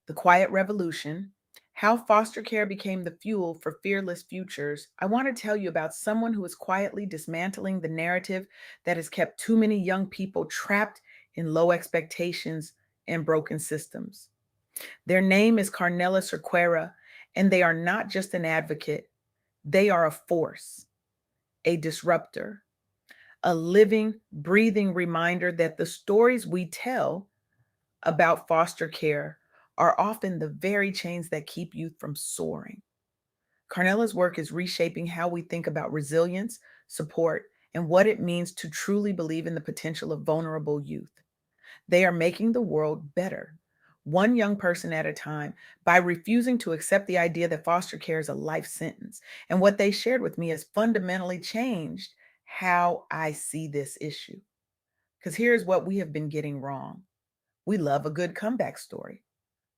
The Quiet Revolution, How Foster Care Became the Fuel for Fearless Futures, I want to tell you about someone who is quietly dismantling the narrative that has kept too many young people trapped in low expectations and broken systems. Their name is Carnella Cerqueira, and they are not just an advocate, they are a force, a disruptor, a living, breathing reminder that the stories we tell about foster care are often the very chains that keep youth from soaring. Carnella's work is reshaping how we think about resilience, support, and what it means to truly believe in the potential of vulnerable youth. They are making the world better, one young person at a time, by refusing to accept the idea that foster care is a life sentence. And what they shared with me has fundamentally changed how I see this issue. Because here's what we have been getting wrong: we love a good comeback story,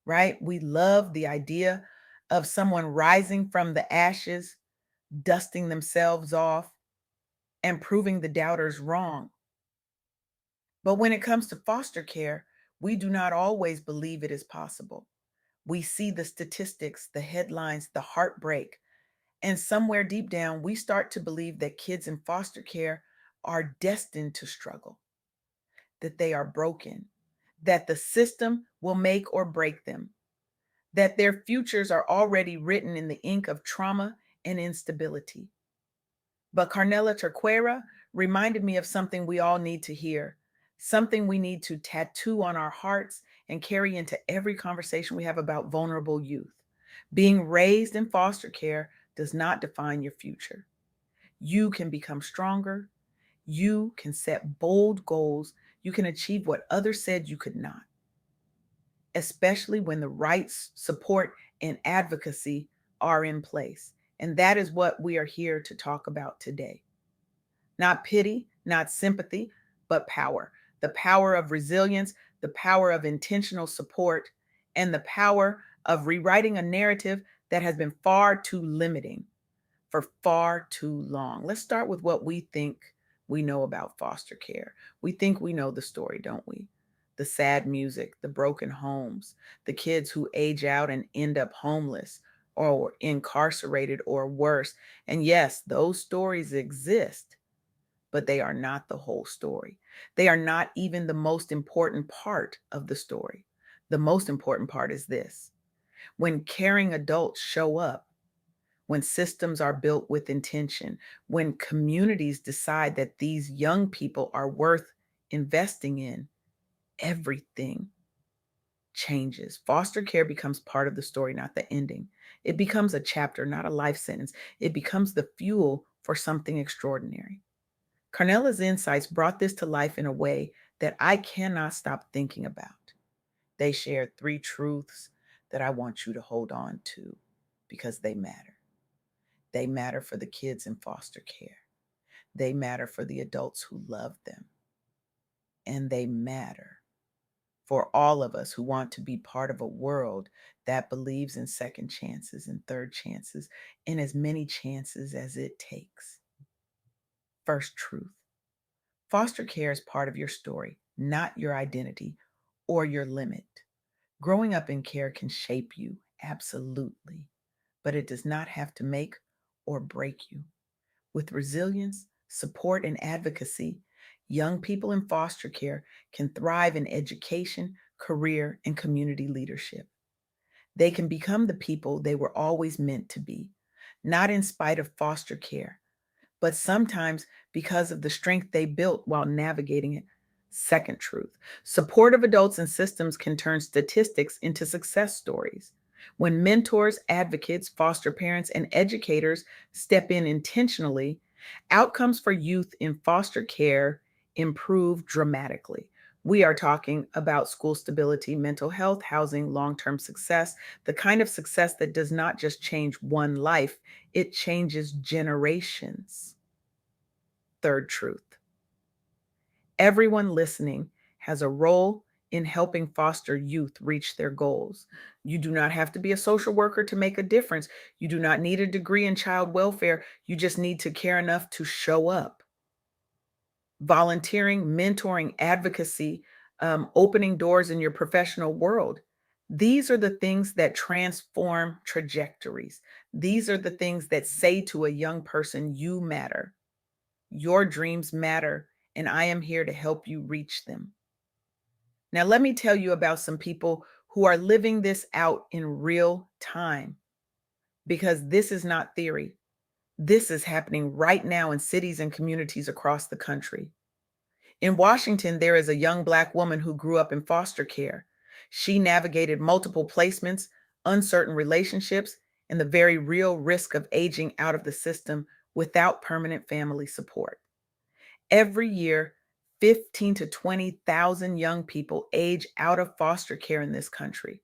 right? We love the idea of someone rising from the ashes, dusting themselves off, and proving the doubters wrong. But when it comes to foster care, we do not always believe it is possible. We see the statistics, the headlines, the heartbreak, and somewhere deep down, we start to believe that kids in foster care are destined to struggle, that they are broken, that the system will make or break them, that their futures are already written in the ink of trauma and instability. But Carnella Cerqueira reminded me of something we all need to hear, something we need to tattoo on our hearts and carry into every conversation we have about vulnerable youth. Being raised in foster care does not define your future. You can become stronger. You can set bold goals. You can achieve what others said you could not, especially when the rights, support, and advocacy are in place. And that is what we are here to talk about today. Not pity, not sympathy, but power. The power of resilience, the power of intentional support, and the power of rewriting a narrative that has been far too limiting for far too long. Let's start with what we think we know about foster care. We think we know the story, don't we? The sad music, the broken homes, the kids who age out and end up homeless or incarcerated or worse. And yes, those stories exist, but they are not the whole story. They are not even the most important part of the story. The most important part is this: when caring adults show up, when systems are built with intention, when communities decide that these young people are worth investing in, everything changes. Foster care becomes part of the story, not the ending. It becomes a chapter, not a life sentence. It becomes the fuel for something extraordinary. Carnella's insights brought this to life in a way that I cannot stop thinking about. They shared three truths that I want you to hold on to because they matter. They matter for the kids in foster care. They matter for the adults who love them. And they matter for all of us who want to be part of a world that believes in second chances and third chances and as many chances as it takes. First truth: foster care is part of your story, not your identity or your limit. Growing up in care can shape you, absolutely, but it does not have to make or break you. With resilience, support, and advocacy, young people in foster care can thrive in education, career, and community leadership. They can become the people they were always meant to be, not in spite of foster care, but sometimes because of the strength they built while navigating it. Second truth: supportive adults and systems can turn statistics into success stories. When mentors, advocates, foster parents, and educators step in intentionally, outcomes for youth in foster care improve dramatically. We are talking about school stability, mental health, housing, long term success, the kind of success that does not just change one life, it changes generations. Third truth: everyone listening has a role in helping foster youth reach their goals. You do not have to be a social worker to make a difference. You do not need a degree in child welfare. You just need to care enough to show up. Volunteering, mentoring, advocacy, opening doors in your professional world. These are the things that transform trajectories. These are the things that say to a young person, you matter, your dreams matter, and I am here to help you reach them. Now, let me tell you about some people who are living this out in real time, because this is not theory. This is happening right now in cities and communities across the country. In Washington, there is a young Black woman who grew up in foster care. She navigated multiple placements, uncertain relationships, and the very real risk of aging out of the system without permanent family support. Every year, 15 to 20,000 young people age out of foster care in this country.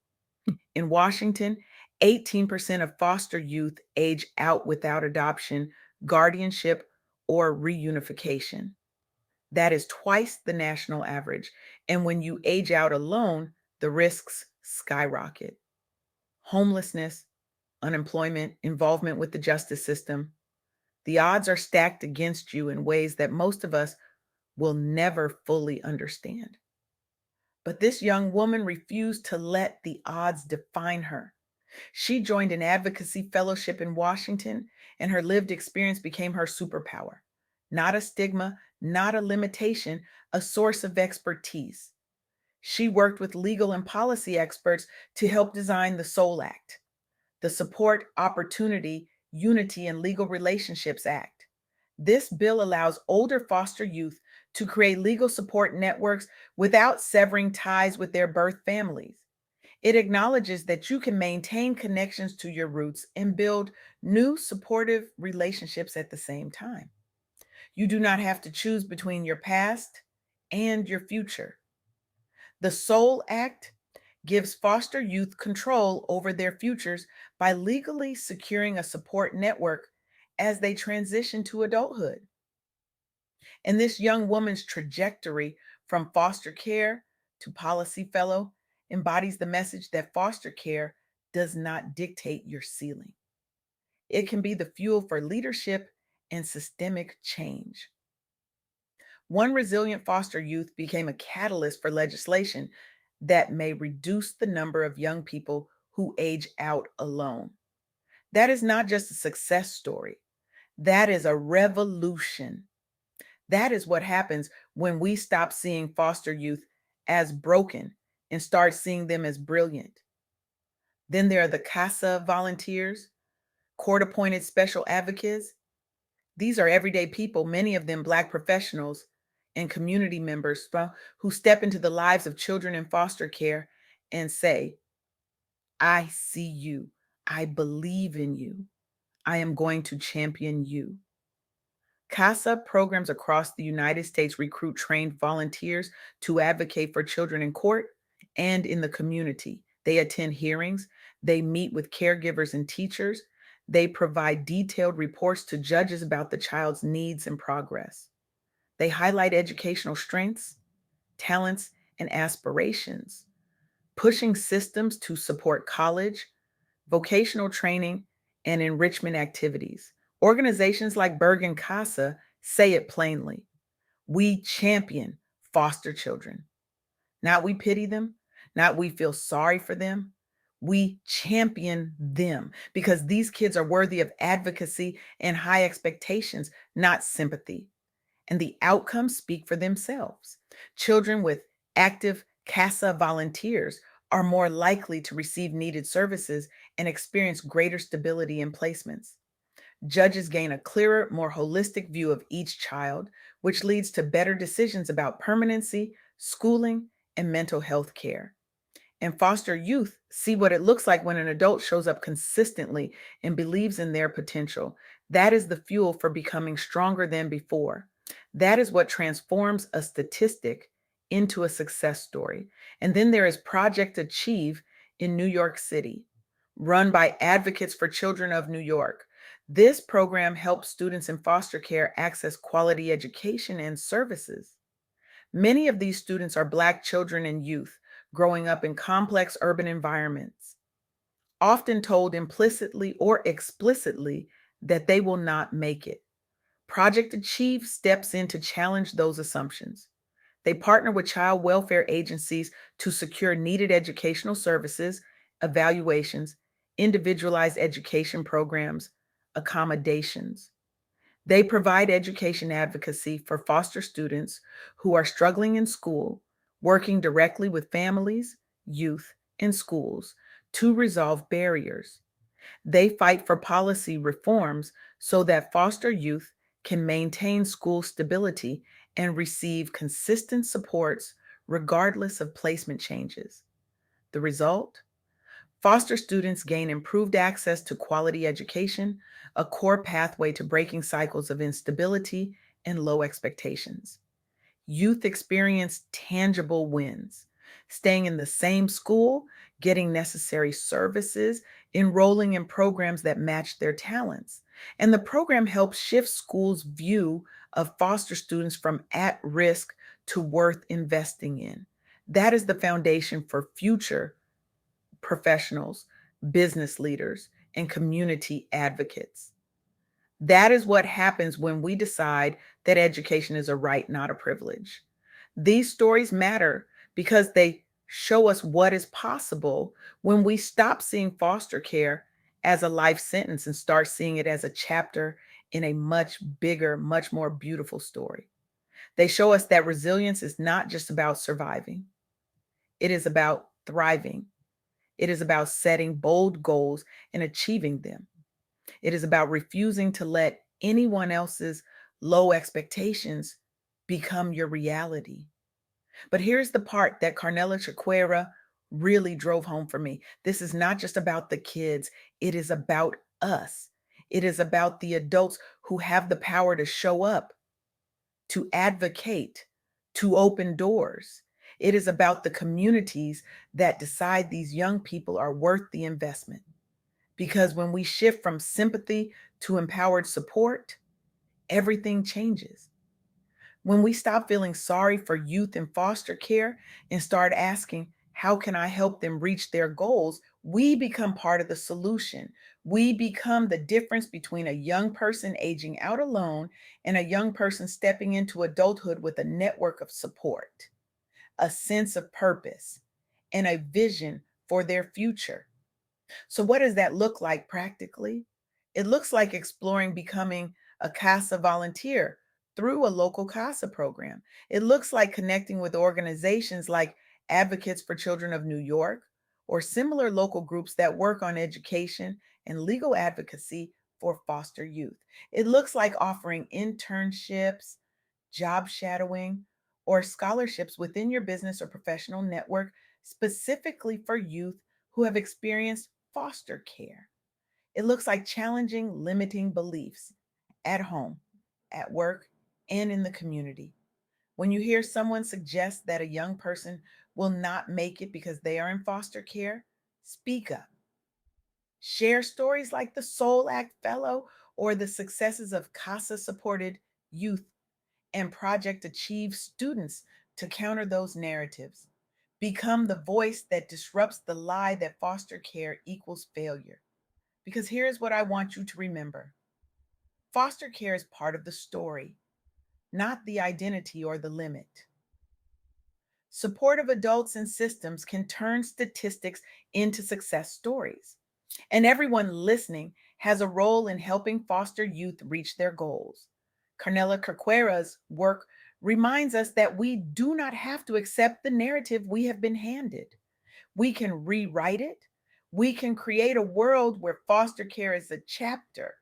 In Washington, 18% of foster youth age out without adoption, guardianship, or reunification. That is twice the national average. And when you age out alone, the risks skyrocket. Homelessness, unemployment, involvement with the justice system. The odds are stacked against you in ways that most of us will never fully understand. But this young woman refused to let the odds define her. She joined an advocacy fellowship in Washington, and her lived experience became her superpower. Not a stigma, not a limitation, a source of expertise. She worked with legal and policy experts to help design the SOUL Act, the Support, Opportunity, Unity, and Legal Relationships Act. This bill allows older foster youth to create legal support networks without severing ties with their birth families. It acknowledges that you can maintain connections to your roots and build new supportive relationships at the same time. You do not have to choose between your past and your future. The SOUL Act gives foster youth control over their futures by legally securing a support network as they transition to adulthood. And this young woman's trajectory from foster care to policy fellow embodies the message that foster care does not dictate your ceiling. It can be the fuel for leadership and systemic change. One resilient foster youth became a catalyst for legislation that may reduce the number of young people who age out alone. That is not just a success story, that is a revolution. That is what happens when we stop seeing foster youth as broken and start seeing them as brilliant. Then there are the CASA volunteers, court appointed special advocates. These are everyday people, many of them Black professionals and community members who step into the lives of children in foster care and say, I see you. I believe in you. I am going to champion you. CASA programs across the United States recruit trained volunteers to advocate for children in court and in the community. They attend hearings, they meet with caregivers and teachers, they provide detailed reports to judges about the child's needs and progress. They highlight educational strengths, talents, and aspirations, pushing systems to support college, vocational training, and enrichment activities. Organizations like Bergen Casa say it plainly. We champion foster children. Not we pity them, not we feel sorry for them. We champion them because these kids are worthy of advocacy and high expectations, not sympathy. And the outcomes speak for themselves. Children with active CASA volunteers are more likely to receive needed services and experience greater stability in placements. Judges gain a clearer, more holistic view of each child, which leads to better decisions about permanency, schooling, and mental health care. And foster youth see what it looks like when an adult shows up consistently and believes in their potential. That is the fuel for becoming stronger than before. That is what transforms a statistic into a success story. And then there is Project Achieve in New York City, run by Advocates for Children of New York. This program helps students in foster care access quality education and services. Many of these students are Black children and youth growing up in complex urban environments, often told implicitly or explicitly that they will not make it. Project Achieve steps in to challenge those assumptions. They partner with child welfare agencies to secure needed educational services, evaluations, individualized education programs, accommodations. They provide education advocacy for foster students who are struggling in school, working directly with families, youth, and schools to resolve barriers. They fight for policy reforms so that foster youth can maintain school stability and receive consistent supports regardless of placement changes. The result? Foster students gain improved access to quality education, a core pathway to breaking cycles of instability and low expectations. Youth experience tangible wins, staying in the same school, getting necessary services, enrolling in programs that match their talents. And the program helps shift schools' view of foster students from at risk to worth investing in. That is the foundation for future professionals, business leaders, and community advocates. That is what happens when we decide that education is a right, not a privilege. These stories matter because they show us what is possible when we stop seeing foster care as a life sentence and start seeing it as a chapter in a much bigger, much more beautiful story. They show us that resilience is not just about surviving, it is about thriving. It is about setting bold goals and achieving them. It is about refusing to let anyone else's low expectations become your reality. But here's the part that Carnella Cerqueira really drove home for me. This is not just about the kids, it is about us. It is about the adults who have the power to show up, to advocate, to open doors. It is about the communities that decide these young people are worth the investment. Because when we shift from sympathy to empowered support, everything changes. When we stop feeling sorry for youth in foster care and start asking, how can I help them reach their goals? We become part of the solution. We become the difference between a young person aging out alone and a young person stepping into adulthood with a network of support, a sense of purpose, and a vision for their future. So, what does that look like practically? It looks like exploring becoming a CASA volunteer through a local CASA program. It looks like connecting with organizations like Advocates for Children of New York or similar local groups that work on education and legal advocacy for foster youth. It looks like offering internships, job shadowing, or scholarships within your business or professional network specifically for youth who have experienced foster care. It looks like challenging limiting beliefs at home, at work, and in the community. When you hear someone suggest that a young person will not make it because they are in foster care, speak up. Share stories like the Soul Act Fellow or the successes of CASA supported youth and Project Achieve students to counter those narratives. Become the voice that disrupts the lie that foster care equals failure. Because here's what I want you to remember: foster care is part of the story, not the identity or the limit. Supportive adults and systems can turn statistics into success stories. And everyone listening has a role in helping foster youth reach their goals. Carnella Cerqueira's work reminds us that we do not have to accept the narrative we have been handed. We can rewrite it. We can create a world where foster care is a chapter,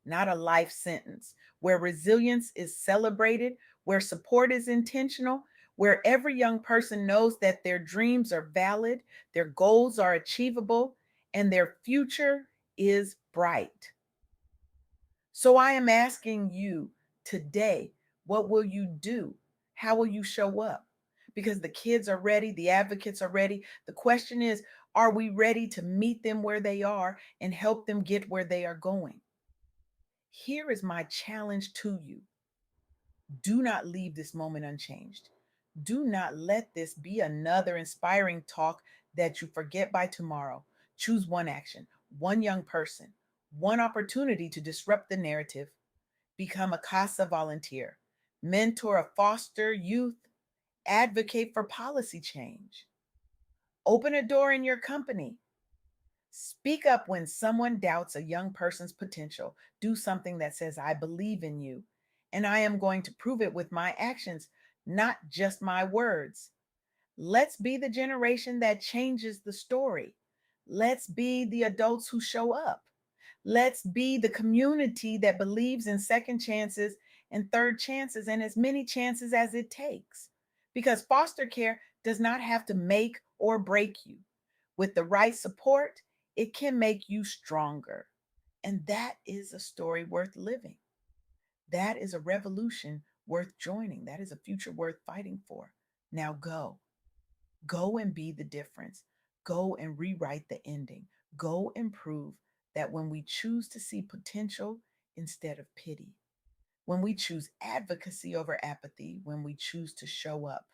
not a life sentence, where resilience is celebrated, where support is intentional, where every young person knows that their dreams are valid, their goals are achievable, and their future is bright. So I am asking you today, what will you do? How will you show up? Because the kids are ready, the advocates are ready. The question is, are we ready to meet them where they are and help them get where they are going? Here is my challenge to you: do not leave this moment unchanged. Do not let this be another inspiring talk that you forget by tomorrow. Choose one action, one young person, one opportunity to disrupt the narrative. Become a CASA volunteer, mentor a foster youth, Advocate for policy change. Open a door in your company. Speak up when someone doubts a young person's potential. Do something that says, I believe in you, and I am going to prove it with my actions, not just my words. Let's be the generation that changes the story. Let's be the adults who show up. Let's be the community that believes in second chances and third chances and as many chances as it takes. Because foster care does not have to make or break you. With the right support, it can make you stronger. And that is a story worth living. That is a revolution worth joining. That is a future worth fighting for. Now go. Go and be the difference. Go and rewrite the ending. Go and prove that when we choose to see potential instead of pity, when we choose advocacy over apathy, when we choose to show up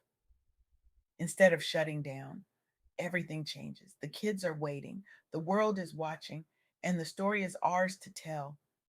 instead of shutting down, everything changes. The kids are waiting, the world is watching, and the story is ours to tell.